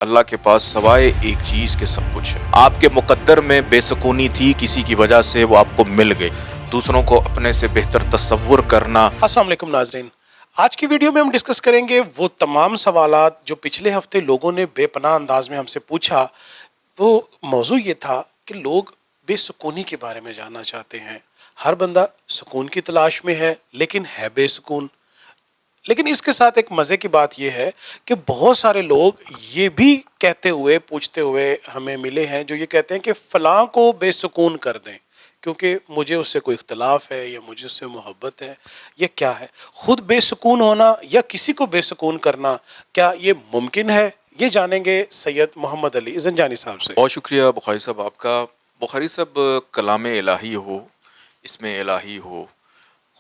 اللہ کے پاس سوائے ایک چیز کے سب کچھ ہے۔ آپ کے مقدر میں بے سکونی تھی، کسی کی وجہ سے وہ آپ کو مل گئی۔ دوسروں کو اپنے سے بہتر تصور کرنا۔ السلام علیکم ناظرین، آج کی ویڈیو میں ہم ڈسکس کریں گے وہ تمام سوالات جو پچھلے ہفتے لوگوں نے بے پناہ انداز میں ہم سے پوچھا۔ وہ موضوع یہ تھا کہ لوگ بے سکونی کے بارے میں جاننا چاہتے ہیں۔ ہر بندہ سکون کی تلاش میں ہے لیکن ہے بے سکون۔ لیکن اس کے ساتھ ایک مزے کی بات یہ ہے کہ بہت سارے لوگ یہ بھی کہتے ہوئے پوچھتے ہوئے ہمیں ملے ہیں جو یہ کہتے ہیں کہ فلاں کو بے سکون کر دیں کیونکہ مجھے اس سے کوئی اختلاف ہے یا مجھے اس سے محبت ہے۔ یہ کیا ہے؟ خود بے سکون ہونا یا کسی کو بے سکون کرنا، کیا یہ ممکن ہے؟ یہ جانیں گے سید محمد علی زنجانی صاحب سے۔ بہت شکریہ بخاری صاحب آپ کا۔ بخاری صاحب، کلام الہی ہو، اسم الہی ہو،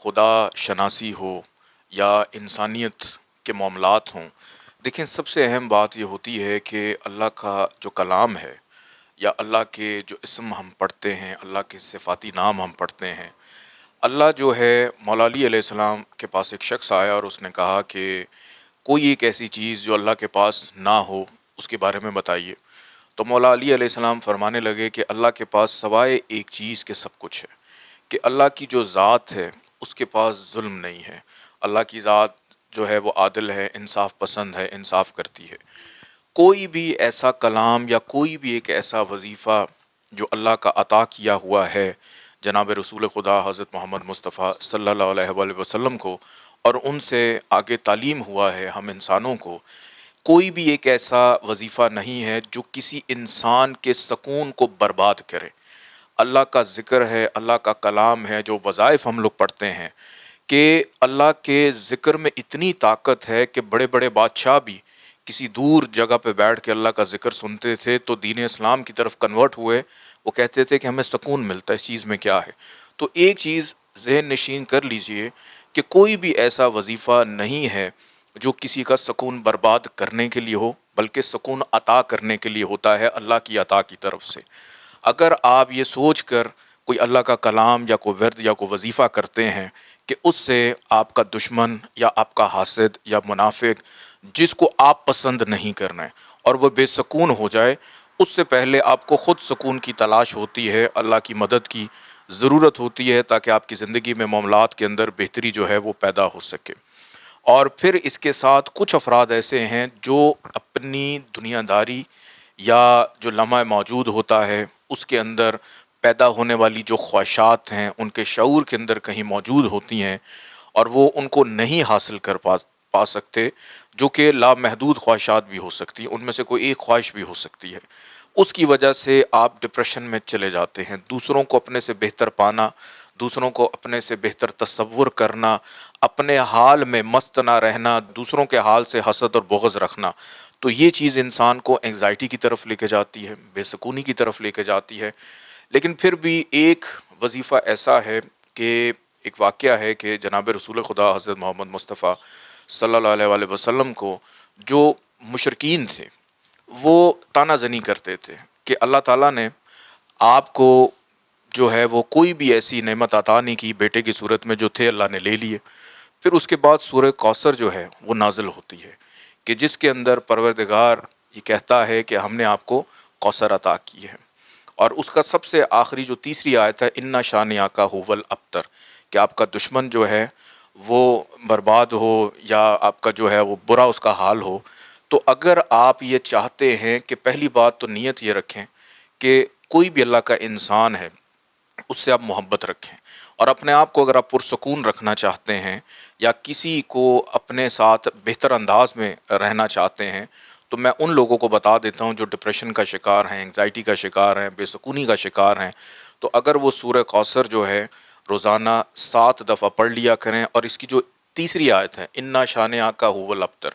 خدا شناسی ہو یا انسانیت کے معاملات ہوں، دیکھیں سب سے اہم بات یہ ہوتی ہے کہ اللہ کا جو کلام ہے یا اللہ کے جو اسم ہم پڑھتے ہیں، اللہ کے صفاتی نام ہم پڑھتے ہیں، اللہ جو ہے، مولا علی علیہ السلام کے پاس ایک شخص آیا اور اس نے کہا کہ کوئی ایک ایسی چیز جو اللہ کے پاس نہ ہو اس کے بارے میں بتائیے۔ تو مولا علی علیہ السلام فرمانے لگے کہ اللہ کے پاس سوائے ایک چیز کے سب کچھ ہے، کہ اللہ کی جو ذات ہے اس کے پاس ظلم نہیں ہے۔ اللہ کی ذات جو ہے وہ عادل ہے، انصاف پسند ہے، انصاف کرتی ہے۔ کوئی بھی ایسا کلام یا کوئی بھی ایک ایسا وظیفہ جو اللہ کا عطا کیا ہوا ہے جناب رسول خدا حضرت محمد مصطفیٰ صلی اللہ علیہ وآلہ وسلم کو، اور ان سے آگے تعلیم ہوا ہے ہم انسانوں کو، کوئی بھی ایک ایسا وظیفہ نہیں ہے جو کسی انسان کے سکون کو برباد کرے۔ اللہ کا ذکر ہے، اللہ کا کلام ہے، جو وظائف ہم لوگ پڑھتے ہیں، کہ اللہ کے ذکر میں اتنی طاقت ہے کہ بڑے بڑے بادشاہ بھی کسی دور جگہ پہ بیٹھ کے اللہ کا ذکر سنتے تھے تو دین اسلام کی طرف کنورٹ ہوئے۔ وہ کہتے تھے کہ ہمیں سکون ملتا ہے، اس چیز میں کیا ہے؟ تو ایک چیز ذہن نشین کر لیجئے کہ کوئی بھی ایسا وظیفہ نہیں ہے جو کسی کا سکون برباد کرنے کے لیے ہو، بلکہ سکون عطا کرنے کے لیے ہوتا ہے اللہ کی عطا کی طرف سے۔ اگر آپ یہ سوچ کر کوئی اللہ کا کلام یا کوئی ورد یا کوئی وظیفہ کرتے ہیں کہ اس سے آپ کا دشمن یا آپ کا حاسد یا منافق جس کو آپ پسند نہیں کر رہے ہیں اور وہ بے سکون ہو جائے، اس سے پہلے آپ کو خود سکون کی تلاش ہوتی ہے، اللہ کی مدد کی ضرورت ہوتی ہے تاکہ آپ کی زندگی میں معاملات کے اندر بہتری جو ہے وہ پیدا ہو سکے۔ اور پھر اس کے ساتھ کچھ افراد ایسے ہیں جو اپنی دنیا داری یا جو لمحہ موجود ہوتا ہے اس کے اندر پیدا ہونے والی جو خواہشات ہیں ان کے شعور کے اندر کہیں موجود ہوتی ہیں اور وہ ان کو نہیں حاصل کر پا سکتے، جو کہ لامحدود خواہشات بھی ہو سکتی ہیں، ان میں سے کوئی ایک خواہش بھی ہو سکتی ہے۔ اس کی وجہ سے آپ ڈپریشن میں چلے جاتے ہیں۔ دوسروں کو اپنے سے بہتر پانا، دوسروں کو اپنے سے بہتر تصور کرنا، اپنے حال میں مست نہ رہنا، دوسروں کے حال سے حسد اور بغض رکھنا، تو یہ چیز انسان کو انگزائٹی کی طرف لے کے جاتی ہے، بے سکونی کی طرف لے کے جاتی ہے۔ لیکن پھر بھی ایک وظیفہ ایسا ہے کہ ایک واقعہ ہے کہ جناب رسول خدا حضرت محمد مصطفیٰ صلی اللہ علیہ وآلہ وسلم کو جو مشرکین تھے وہ طعنہ زنی کرتے تھے کہ اللہ تعالیٰ نے آپ کو جو ہے وہ کوئی بھی ایسی نعمت عطا نہیں کی، بیٹے کی صورت میں جو تھے اللہ نے لے لیے۔ پھر اس کے بعد سورہ کوثر جو ہے وہ نازل ہوتی ہے کہ جس کے اندر پروردگار یہ کہتا ہے کہ ہم نے آپ کو کوثر عطا کی ہے، اور اس کا سب سے آخری جو تیسری آیت ہے انا شانئک ھو الابتر، کہ آپ کا دشمن جو ہے وہ برباد ہو یا آپ کا جو ہے وہ برا اس کا حال ہو۔ تو اگر آپ یہ چاہتے ہیں کہ پہلی بات تو نیت یہ رکھیں کہ کوئی بھی اللہ کا انسان ہے اس سے آپ محبت رکھیں، اور اپنے آپ کو اگر آپ پرسکون رکھنا چاہتے ہیں یا کسی کو اپنے ساتھ بہتر انداز میں رہنا چاہتے ہیں، تو میں ان لوگوں کو بتا دیتا ہوں جو ڈپریشن کا شکار ہیں، انگزائٹی کا شکار ہیں، بے سکونی کا شکار ہیں، تو اگر وہ سورہ کوثر جو ہے روزانہ 7 دفعہ پڑھ لیا کریں، اور اس کی جو تیسری آیت ہے انا شانئک ھو الابتر،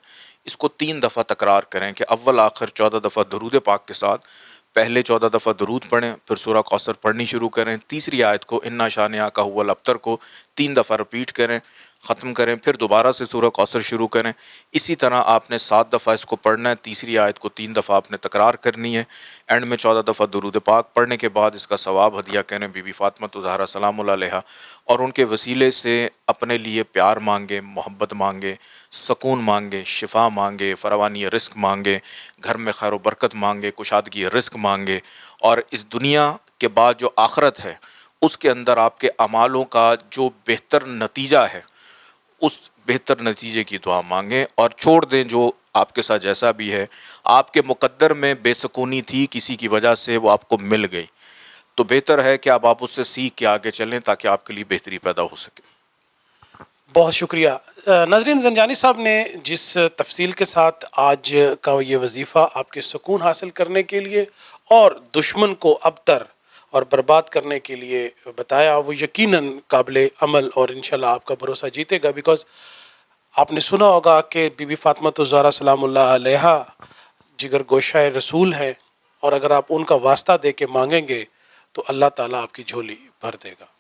اس کو 3 دفعہ تکرار کریں کہ اول آخر 14 دفعہ درود پاک کے ساتھ پہلے 14 دفعہ درود پڑھیں، پھر سورہ کوثر پڑھنی شروع کریں، تیسری آیت کو انا شانئک ھو الابتر کو 3 دفعہ رپیٹ کریں۔ ختم کریں، پھر دوبارہ سے سورہ کوثر شروع کریں. اسی طرح آپ نے 7 دفعہ اس کو پڑھنا ہے. تیسری آیت کو 3 دفعہ آپ نے تکرار کرنی ہے. اینڈ میں 14 دفعہ درود پاک پڑھنے کے بعد اس کا ثواب ہدیہ کریں بی بی فاطمہ الزہرا سلام اللہ علیہا، اور ان کے وسیلے سے اپنے لیے پیار مانگے، محبت مانگے، سکون مانگے، شفا مانگے، فراوانی رزق مانگے، گھر میں خیر و برکت مانگے، کشادگی رزق مانگے، اور اس دنیا کے بعد جو آخرت ہے اس کے اندر آپ کے اعمالوں کا جو بہتر نتیجہ ہے اس بہتر نتیجے کی دعا مانگیں، اور چھوڑ دیں جو آپ کے ساتھ جیسا بھی ہے. آپ کے مقدر میں بے سکونی تھی، کسی کی وجہ سے وہ آپ کو مل گئی، تو بہتر ہے کہ اب آپ اس سے سیکھ کے آگے چلیں تاکہ آپ کے لیے بہتری پیدا ہو سکے. بہت شکریہ. ناظرین، زنجانی صاحب نے جس تفصیل کے ساتھ آج کا یہ وظیفہ آپ کے سکون حاصل کرنے کے لیے اور دشمن کو ابتر اور برباد کرنے کے لیے بتایا، وہ یقیناً قابل عمل اور انشاءاللہ آپ کا بھروسہ جیتے گا. بیکاز آپ نے سنا ہوگا کہ بی بی فاطمہ الزہرا سلام اللہ علیہا جگر گوشہ رسول ہے، اور اگر آپ ان کا واسطہ دے کے مانگیں گے تو اللہ تعالیٰ آپ کی جھولی بھر دے گا.